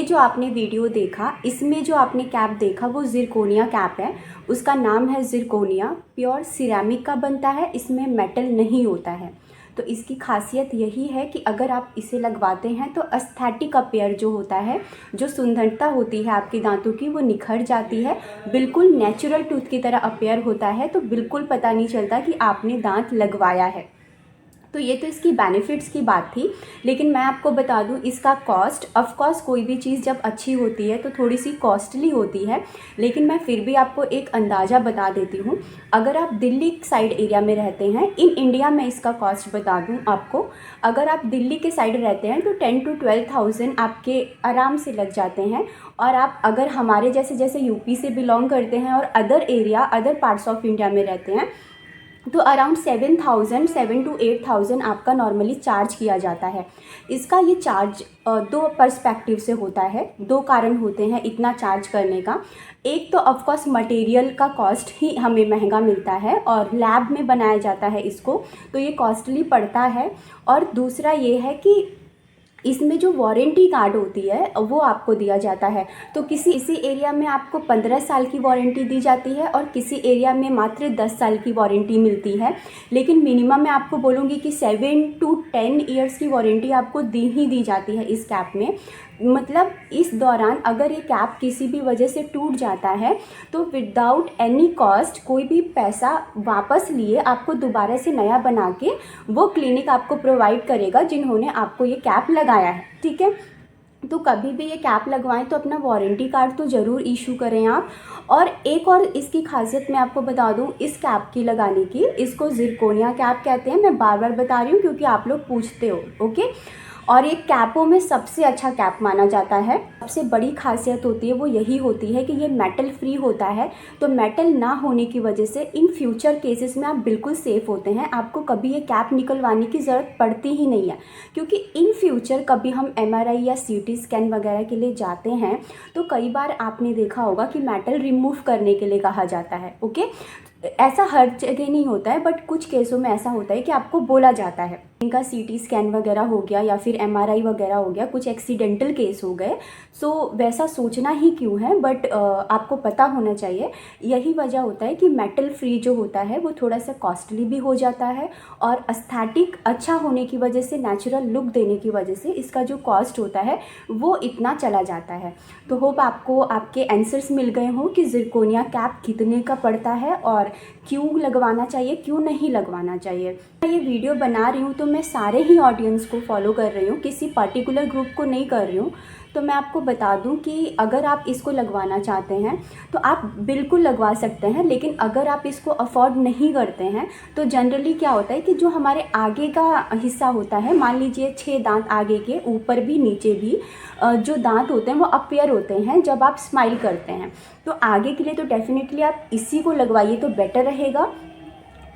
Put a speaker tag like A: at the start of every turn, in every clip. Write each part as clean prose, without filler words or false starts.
A: जो आपने वीडियो देखा, इसमें जो आपने कैप देखा वो ज़िरकोनिया कैप है। उसका नाम है ज़िरकोनिया, प्योर सिरेमिक का बनता है, इसमें मेटल नहीं होता है। तो इसकी खासियत यही है कि अगर आप इसे लगवाते हैं तो एस्थेटिक अपीयर जो होता है, जो सुंदरता होती है आपके दांतों की, वो निखर जाती है। बिल्कुल नेचुरल टूथ की तरह अपीयर होता है, तो बिल्कुल पता नहीं चलता कि आपने दांत लगवाया है। तो ये तो इसकी बेनिफिट्स की बात थी, लेकिन मैं आपको बता दूं इसका कॉस्ट, ऑफ कोर्स कोई भी चीज़ जब अच्छी होती है तो थोड़ी सी कॉस्टली होती है, लेकिन मैं फिर भी आपको एक अंदाज़ा बता देती हूँ। अगर आप दिल्ली साइड एरिया में रहते हैं, इन इंडिया में इसका कॉस्ट बता दूँ आपको, अगर आप दिल्ली के साइड रहते हैं तो 10 to 12,000 आपके आराम से लग जाते हैं। और आप अगर हमारे जैसे यूपी से बिलोंग करते हैं और अदर पार्ट्स ऑफ इंडिया में रहते हैं तो अराउंड 7 to 8,000 आपका नॉर्मली चार्ज किया जाता है। इसका ये चार्ज दो पर्सपेक्टिव से होता है, दो कारण होते हैं इतना चार्ज करने का। एक तो ऑफकोर्स मटेरियल का कॉस्ट ही हमें महंगा मिलता है और लैब में बनाया जाता है इसको, तो ये कॉस्टली पड़ता है। और दूसरा ये है कि इसमें जो वारंटी कार्ड होती है वो आपको दिया जाता है। तो किसी एरिया में आपको 15 साल की वारंटी दी जाती है और किसी एरिया में मात्र 10 साल की वारंटी मिलती है, लेकिन मिनिमम मैं आपको बोलूँगी कि 7 to 10 ईयर्स की वारंटी आपको दी जाती है इस कैप में। मतलब इस दौरान अगर ये कैप किसी भी वजह से टूट जाता है तो विदाउट एनी कॉस्ट, कोई भी पैसा वापस लिए, आपको दोबारा से नया बना के वो क्लिनिक आपको प्रोवाइड करेगा जिन्होंने आपको ये कैप लगाया है। ठीक है, तो कभी भी ये कैप लगवाएं तो अपना वारंटी कार्ड तो ज़रूर इशू करें आप। और एक और इसकी खासियत मैं आपको बता दूं इस कैप की लगाने की, इसको ज़िरकोनिया कैप कहते हैं। मैं बार बार बता रही हूँ क्योंकि आप लोग पूछते हो। ओके, और ये कैपों में सबसे अच्छा कैप माना जाता है। सबसे बड़ी खासियत होती है वो यही होती है कि ये मेटल फ्री होता है। तो मेटल ना होने की वजह से इन फ्यूचर केसेस में आप बिल्कुल सेफ़ होते हैं, आपको कभी ये कैप निकलवाने की ज़रूरत पड़ती ही नहीं है। क्योंकि इन फ्यूचर कभी हम MRI या CT स्कैन वगैरह के लिए जाते हैं तो कई बार आपने देखा होगा कि मेटल रिमूव करने के लिए कहा जाता है। ओके, ऐसा हर जगह नहीं होता है, बट कुछ केसों में ऐसा होता है कि आपको बोला जाता है। इनका CT स्कैन वगैरह हो गया या फिर MRI वगैरह हो गया, कुछ एक्सीडेंटल केस हो गए, सो वैसा सोचना ही क्यों है, बट आपको पता होना चाहिए। यही वजह होता है कि मेटल फ्री जो होता है वो थोड़ा सा कॉस्टली भी हो जाता है और एस्थेटिक अच्छा होने की वजह से, नेचुरल लुक देने की वजह से इसका जो कॉस्ट होता है वो इतना चला जाता है। तो होप आपको आपके आंसर्स मिल गए हों कि ज़िरकोनिया कैप कितने का पड़ता है और क्यों लगवाना चाहिए, क्यों नहीं लगवाना चाहिए। मैं ये वीडियो बना रही हूँ तो मैं सारे ही ऑडियंस को फॉलो कर रही हूँ, किसी पर्टिकुलर ग्रुप को नहीं कर रही हूँ। तो मैं आपको बता दूं कि अगर आप इसको लगवाना चाहते हैं तो आप बिल्कुल लगवा सकते हैं, लेकिन अगर आप इसको अफोर्ड नहीं करते हैं तो जनरली क्या होता है कि जो हमारे आगे का हिस्सा होता है, मान लीजिए 6 दांत आगे के, ऊपर भी नीचे भी जो दांत होते हैं वो अपीयर होते हैं जब आप स्माइल करते हैं। तो आगे के लिए तो डेफिनेटली आप इसी को लगवाइए तो बेटर रहेगा।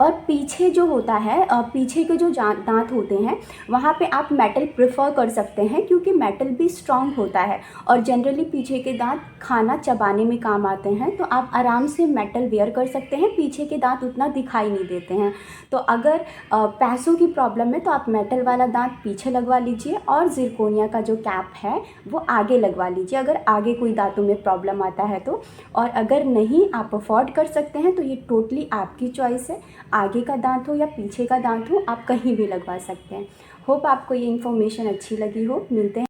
A: और पीछे जो होता है, पीछे के जो दांत होते हैं वहाँ पे आप मेटल प्रेफर कर सकते हैं क्योंकि मेटल भी स्ट्रांग होता है और जनरली पीछे के दांत खाना चबाने में काम आते हैं। तो आप आराम से मेटल वेयर कर सकते हैं, पीछे के दांत उतना दिखाई नहीं देते हैं। तो अगर पैसों की प्रॉब्लम है तो आप मेटल वाला दांत पीछे लगवा लीजिए और ज़िरकोनिया का जो कैप है वो आगे लगवा लीजिए, अगर आगे कोई दांतों में प्रॉब्लम आता है तो। और अगर नहीं आप अफोर्ड कर सकते हैं तो ये टोटली आपकी चॉइस है, आगे का दांत हो या पीछे का दांत हो, आप कहीं भी लगवा सकते हैं। होप आपको ये इन्फॉर्मेशन अच्छी लगी हो। मिलते हैं।